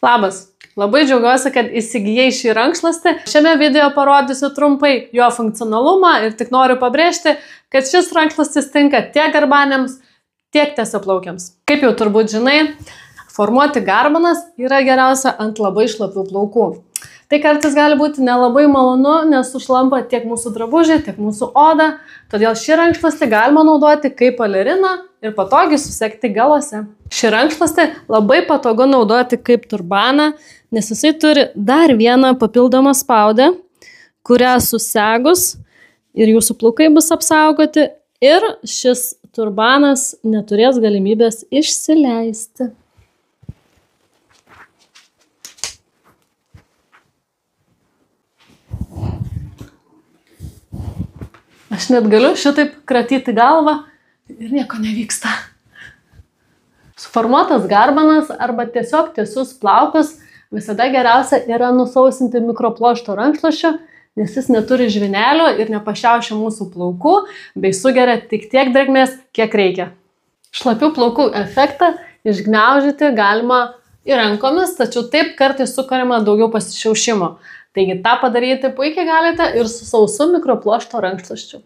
Labas! Labai džiaugiuosi, kad įsigijai šį rankšluostį. Šiame video parodysiu trumpai jo funkcionalumą ir tik noriu pabrėžti, kad šis rankšluostis tinka tiek garbanėms, tiek tiesiaplaukiams. Kaip jau turbūt žinai, formuoti garbanas yra geriausia ant labai šlapių plaukų. Tai kartais gali būti nelabai malonu, nes sušlampa tiek mūsų drabužiai, tiek mūsų oda. Todėl šį rankšluostį galima naudoti kaip baleriną ir patogiai susegti galuose. Šį rankšluostį labai patogu naudoti kaip turbaną, nes jisai turi dar vieną papildomą spaudę, kurią susegus ir jūsų plaukai bus apsaugoti ir šis turbanas neturės galimybės išsileisti. Aš net galiu šitaip kratyti galvą ir nieko nevyksta. Suformuotas garbanas arba tiesiog tiesus plaukus visada geriausia yra nusausinti mikropluošto rankšluosčiu, nes jis neturi žvynelio ir nepašiaušia mūsų plaukų, bei sugeria tik tiek drėgmės, kiek reikia. Šlapių plaukų efektą išgniaužyti galima ir rankomis, tačiau taip kartais sukuriama daugiau pasišiaušimo. Taigi tą padaryti puikiai galite ir su sausu mikropluošto rankšluosčiu.